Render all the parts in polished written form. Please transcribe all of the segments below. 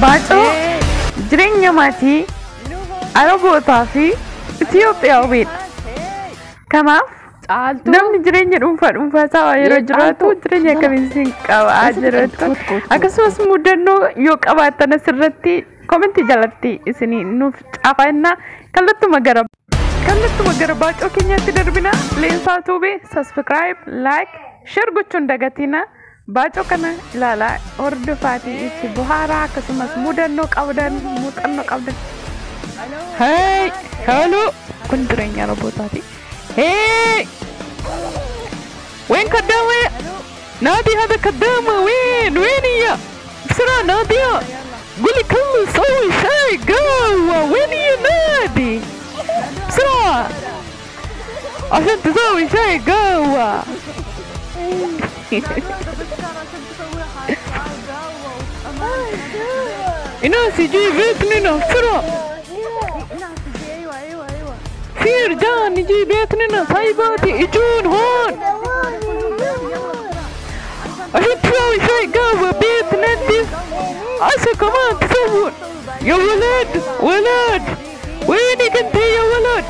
bachoo jireenya maatii Arabootaa fi Itoophiyaawidha. Kanaaf namni jireenya dhuunfaa isaa yeroo jiraatu jireenya akkamiin qabaa jiraatu akkasumas mudannoo yoo qabaatan asirratti komeettii jalatti isinii nuuf caafannaa kallatuma gara bachoo keenyatti darbina. Lensaa Tube subscribe like share gochuun dagatina. Bachoo kana ilaalaa hordofaatii itti bohaaraa akkasumas mudannoo qabdan muuxannoo qabdan. Hey hello kun jireenya Arabootaati. Hey وين كدامة نادي هذا كدامة وين يا بسرعة نادية قولي كله سوي شاي قهوة وين يا نادي بسرعة عشان تسوي شاي قهوة إناس يجي بيتنا بسرعة في رجال يجي بيتنا صايباتي يجون هون عشان تسوي شاي قهوة بيت نظيف عشان كمان تسوون يا ولد وينك انت يا ولد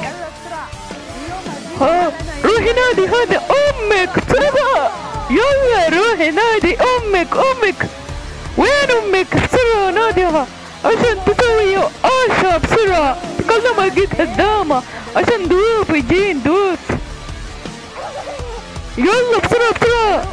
ها روحي نادي هذا امك بسرعة يلا روحي نادي امك وين امك بسرعة ناديها عشان تسوي عشاء بسرعة كل ما جيت قدامها عشان ضيوف يجين ضيوف يلا بسرعة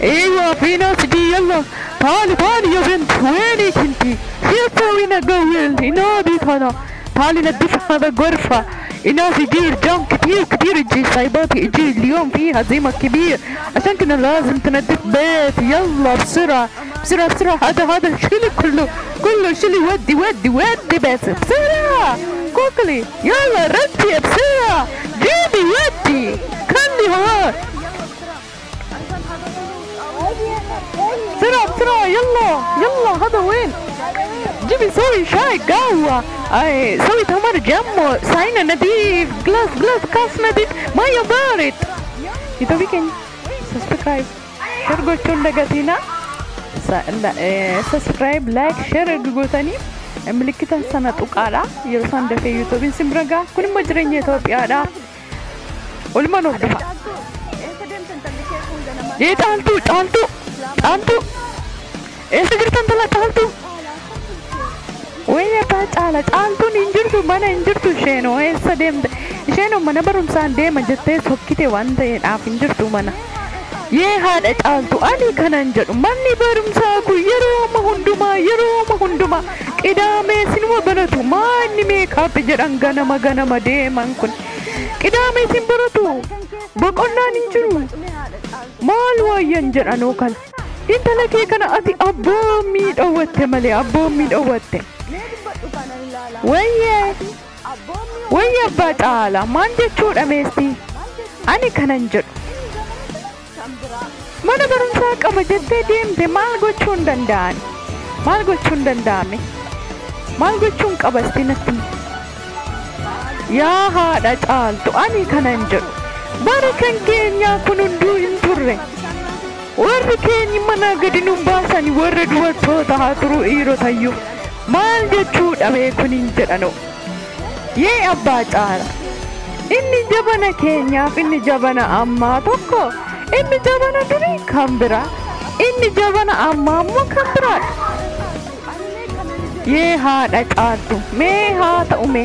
ايوه في ناس دي يلا تعالي يا بنت وينك انتي كيف تسوينا قوي نادي هنا تعالي ندف هذا غرفة الناس يجي رجال كتير يجي صايباتي يجي اليوم فيها زيمة كبير عشان كده لازم تنظف بيت يلا بسرعة هذا شيلي كله شيلي ودي بس بسرعة كوكلي يلا ردي بسرعة جيبي ودي خلي هون بسرعة يلا هذا وين جيبي سوي شاي قهوة سوي تمر جمو ساينة نظيف جلاس كاس نظيف مية بارد itu bikin subscribe share gochuun dagatina subscribe like share gootanii milikitan sana tuqaadha yeroo san dafee YouTubein simraga kun immoo jireenya Itoophiyaadha olman hordofa Tantu eessa jirtan tala Tantu wayya bacaala Tantuun hin jirtu mana hin jirtu isheenoo eessa deemte isheenoo mana barumsaan deema jettee sokkite waan ta'eedhaaf hin jirtu mana yee haadha Tantu ani kanan jedhu manni barumsaa kun yerooma hundumaa qidaamee sinuma baratu manni meekaap jedhan ganama deeman kun qidaamee sin baratu boqonnaan hin jiru maal waayyan jedhanoo kana intala kee kana ati abboommii dhowwatte malee abboommii dhowwatte wayya abbaa caala maan jechuudha meestii ani kanan jedhu mana barumsaa qaba jettee deemte maal gochuun danda'ame maal gochuun qabasti natti yaa haadha caaltu ani kanan jedhu bara kan keenyaa kun hunduu hin turre warri keenyi mana gadi nu baasani warra dubartoota haa turuu dhiirotayyuu maal jechuudha beekun hin jedhanu yee abbaa caala inni jabana keenyaaf inni jabana ammaa tokko inni jabana durii kan biraa inni jabana ammaa ammoo kan biraadha yee haadha caaltu mee haa ta'ume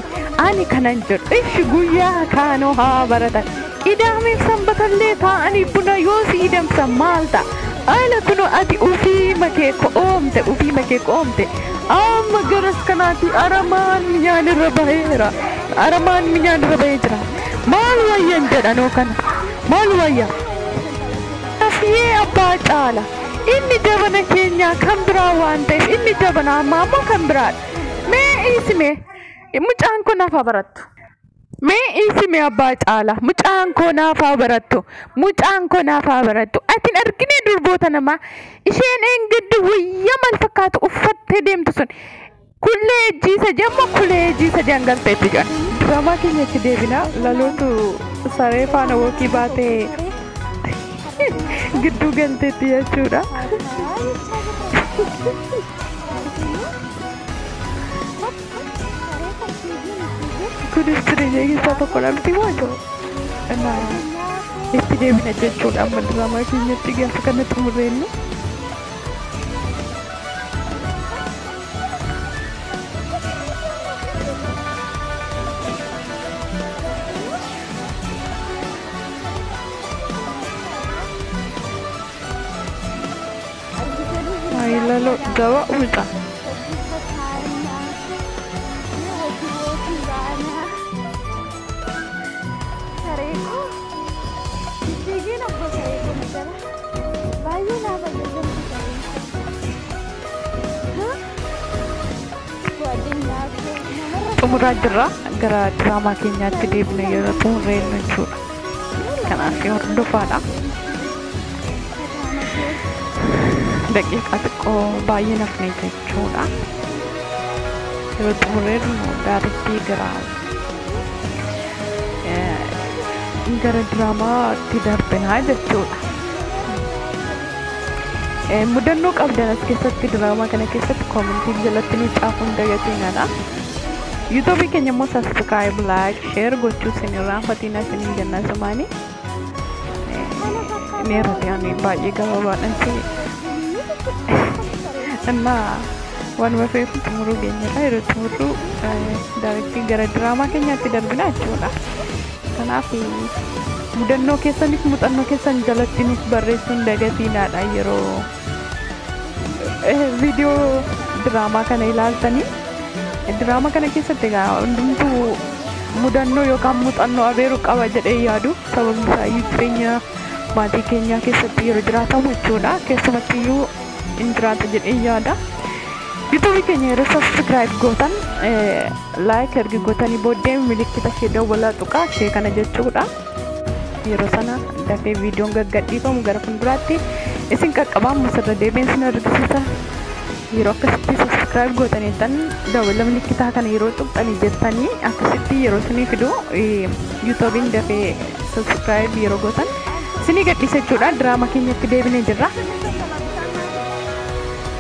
ani kanan jedhu ishi guyyaa kaanoo haa baratan qidaamee sanbatallee taa'anii buna yoo sii damsan maal ta'a ala kuno ati ufii makee ko'oomte amma garas kanaatti aramaan minyaan irra bahee jira maal wayyan jedhanoo kana maal wayya afiyee abbaa caala inni jabana keenyaa kan biraa waan ta'eef inni jabana ammoo kan biraadha mee isime mucaan kun hafa barattu mee isime abbaa caala mucaan koo naafaa barattu atin argine durboota namaa isheen engiddu wayya mal fakkaatu uffattee deemtu sun kullee ejjiisa jangalteetti jedhan diraamaa keenyatti deebina lalootu saree faana wokii baatee gidduu galteetti jechuudha kunis jireenya keessaa tokko dhabdi waajoo. Itti deebina jechuudha amma diraamaa keenyatti gaafa kana xumurreennu. Lalu gawa uta. Xumuraa jirra gara diraamaa keenyaatti deebina yeroo xumurreennu jechuudha. Kanaaf hordofaadha. Daqiiqaa xiqqoo baay'ee nafne jechuudha. Yeroo xumurreennu daariitti gara diraamaatti darbinaa jechuudha. Mudannoo qabdan as keessatti diraamaa kana keessatti koomentii jalatti nu caafuun dagatinadha. YouTube keenya immoo subscribe, like, share gochuu isin irraanfatiin isiniin jenna samaanii. Neerati ani baay'ee gabaabaadhaan እና ዋን ወፌፍ ትምሩ ገኘታ ይረትምሩ ዳይሬክት ገረ ድራማ ከኛት ደርብናችሁና ከናፊ ሙደኖ ከሰኒፍ ሙጠኖ ከሰን ጀለቲኒፍ በሬሱን ደገቲናዳ የሮ ቪዲዮ ድራማ ከነ ይላልተኒ ድራማ ከነ ከሰተጋ እንዱምቱ ሙደኖ ዮካም ሙጠኖ አቤሩ ቀባ ጀደ ያዱ ሰበብ ሳይጥኛ ማቲ ከኛ ከሰት የሮ ድራታ ወቹና ከሰመትዩ Indrata jedhee yaada. YouTube keenya yeroo subscribe gootan like ergi gootanii booddee milikkita ishee dawwalaa tuqaa ishee kana jechuudha. Yeroo sana dafee viidiyoon gaggadhiifamu gara fuulduraatti isin qaqqabaa musirra deebiin isin argisiisa. Yeroo akkasitti subscribe gootanii tan dawwala milikkitaa kana yeroo tuqxanii jettanii akkasitti yeroo isinii fidu YouTubein dafee subscribe yeroo gootan isinii gadhiisa jechuudha. Diraama keenyatti deebinee jirra.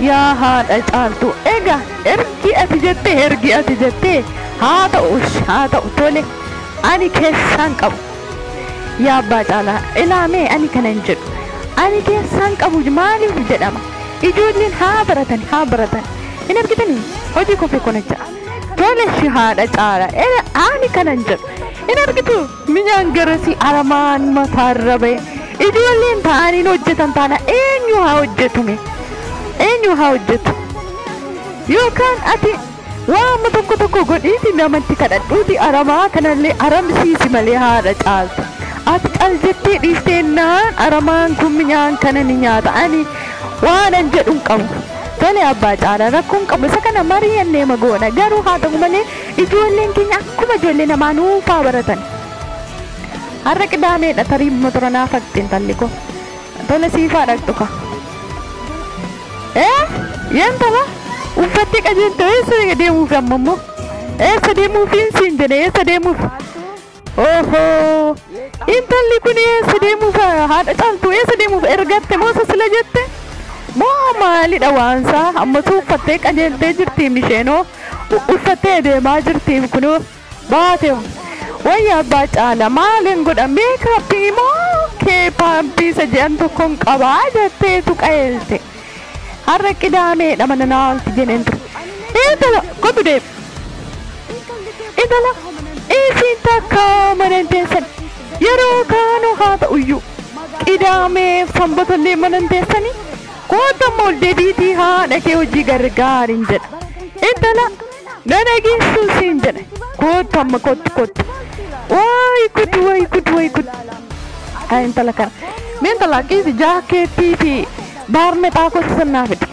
Yaa haadha caaltu egaa ergi ati jettee haa ta'u tole ani keessaan qabu yaa abbaa caalaa ilaamee ani kanan jedhu ani keessaan qabu maaliif jedhama ijoolleen haa baratan hin argitanii hojii kofee konacha tole shi haadha caalaa ani kanan jedhu hin argitu minyaan garasii aramaan mataarra ba'e ijoolleen ta'aniin hojjetan taana eenyu haa hojjetume eenyu haa hojjetu yookaan ati waan tokko godhiiti namatti kadhadhuuti aramaa kanallee aramsiisi malee haadha caaltu ati cal jettee dhiisteennaan aramaan kun minyaan kana ni nyaata ani waanan jedhuun qabu tole abbaa caalaa rakkoon qabu isa kana mari'annee magoona garuu haa ta'u malee ijoolleen keenya akkuma ijoollee namaa nuufaa baratan har'a qidaameedha tarii motora naa faqxeen talli koo tole siifaa dhaqxu ka yentala uffatti qajeeltoo eessa deemuuf ammoo eessa deemuuf siin jedhe eessa deemuuf ohoo intalli kun eessa deemuuf haadha caaltu eessa deemuuf ergatte moo sila jette moo maalidha waansaa ammasuu uffattee qajeeltee jirtiin isheenoo uffattee deemaa jirtiin kunoo baatee wayyaa abbaa caala maaliin godha meekaappii moo kee paampiisa jedhan tokkoon qabaa jetteetu qajeelte har'a qidaameedha mana naalti jeneen ture intala kotu deem intala isiin takka manan teessan yeroo kaanuu haa ta'uyyuu qidaameef sanbatallee manan teessanii kootamma ol deebiitii haadha kee hojii gargaariin jedha intala nana geessuu siin jedha kootamma kottu waay kudu intala kana meentala qiisi jaakeettii fi baarme taako sanaa fide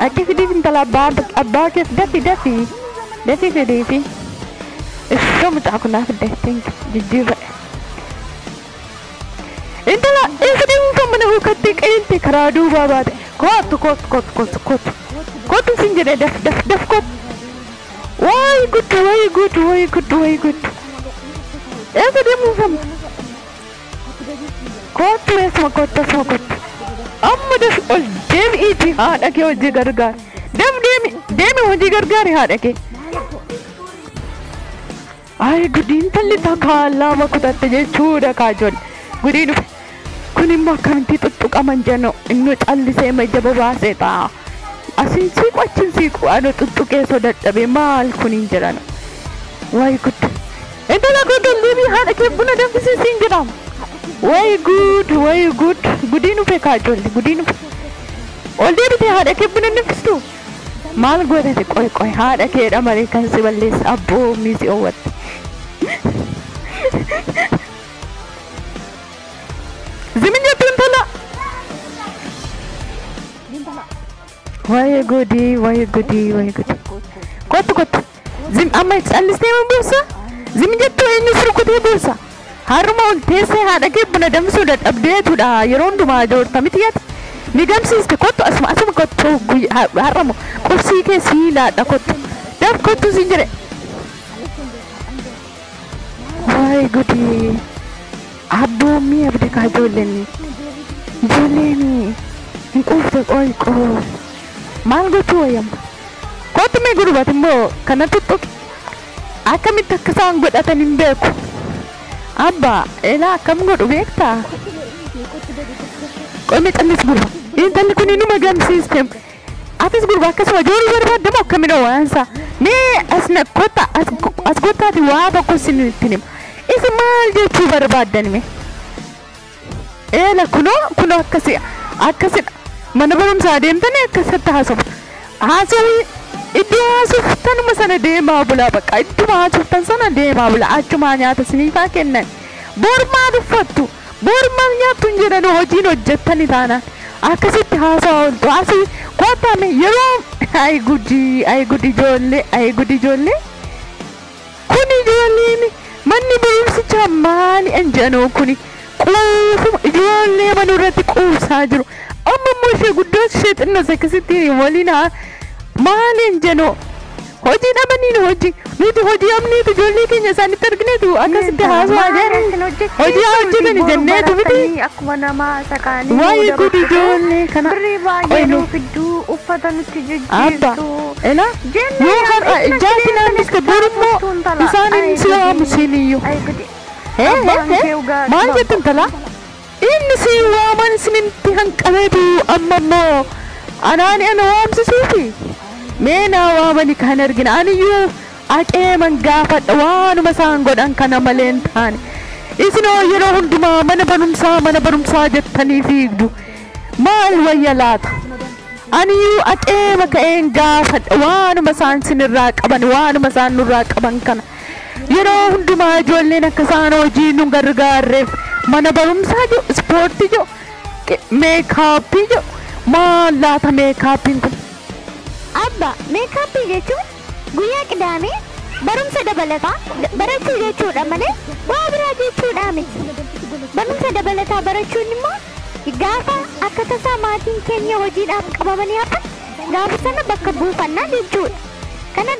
akki fidi intala abbaa kees dafi fideefi ishoo mucaa kunaa fide jijjiirra intala isa deemuufa mana hukkatti qajeelte karaa duubaa baate kootu sin jedhe daf kootu waay gudu isa deemuufa kootu reessuma kootu amma das ol deebi'iiti haadha kee hojii gargaari deemi hojii gargaari haadha kee Ay gudiin talli takaalaa makutatte jechuudha kaajol. Gudiin kun immoo akkamitti tuttuqaman jennu inni callisee majjaba baasee ta'a. Asin siiqu achin siiqu ano tuttuqee sodadhabe maal kuniin jedhan. Way gud. Intala godolleebii haadha kee buna danfisiisiin jedhama. Way good. Gudiin ufe kaajol gudiin ufe. Ol deebitee haadha kee buna danfistu. Maal godhate qoy haadha keedha malee kan si balleessa abboo miisi oowwatte. Zimin jettu intala. Way gudi. Kottu. Zim amma callisnee ma buusa? Zimin jettu eenyu surkutee buusa? Haruma ol teessee haadha kee buna danfisuu dadhabdeetudha yeroo hundumaa joorta miti yaati. Ni gamsiiste kottu asuma kottu har'amu qursii kee siilaadha kottu. Daf kottu siin jedhe. Way gudi. Abboommii abdii kaa ijoolleen hin quufte qoyqoo. Maal gochuu wayyamma? Kottu mee gurbaati immoo kana tuttuqe. Akkamitti akka isaan godhatan hin beeku. Abbaa elaa akkam godhu beektaa? Qomi xannis gurba. Intalli kun inuma gamsiiste. Atis gurba akkasuma jooruu barbaaddamu akkamidha waansa. Mee asna kotta as gottaati waa tokko isinitti hima. Isi maal jechuu barbaaddan mee? Eela kunoo akkasidha. Mana barumsaa deemtanii akkasitti haasoftu. Haasawii iddoo haasoftanuma sana deemaa bulaa bakka idduma haasoftan sana deemaa bulaa achumaa nyaata siniifaa kennan. Bormaa duffattu. Bormaa nyaattu hin jedhan hojiin hojjettani taanaan. Akkasitti haasawa ooltu. Haasawii kottaame yeroo ay gudi ijoollee. Kun ijoolleen manni barumsichaa maali enjanoo kuni? Quufuma ijoollee manurratti quubsaa jiru. Amma immoo ishee guddoo ishee xinnoos akkasitti waliin maali enjanoo? Hojii dhabaniin nuti hojii amniitu ijoollee keenya isaanitti argineetu akkasitti haasawaa jiran. Hojii hojjetan jenneetu miti. Akkuma namaa sakaanii. Waa'ee gudi ijoollee kana. Birrii baay'ee nuuf fidduu uffata nutti jijjiirtu. Abba ela yoo har'a ijaati naanniste borummoo isaaniin si waamu siiniyyuu. Maal jettan talaa? Inni si waaman isinitti hanqabeetu amma immoo anaani ana waamsisuufi. Mee naa waamani kan argina aniyyuu aqeeman gaafadha waanuma isaan godhan kana malee hin taane. Isinoo yeroo hundumaa mana barumsaa jettanii fiigdu. Maal wayya laata? Aniyyuu aqeema ka'een gaafadha waanuma isaan sinirraa qaban waanuma isaan nurraa qaban kana. Yeroo hundumaa ijoolleen akka isaan hojii nu gargaarreef mana barumsaa jiru ispoortii jiru meekaappii jiru maal laata meekaappiin kun? Abba meekaappii jechuun guyyaa qidaamee barumsa dabalataa barachuu jechuudha malee waa biraa jechuudha miti. Barumsa dabalataa barachuun immoo gaafa akka tasaa maatiin keenya hojiidhaaf qabamanii hafan gaafa sana bakka buufannaa jechuudha. Kana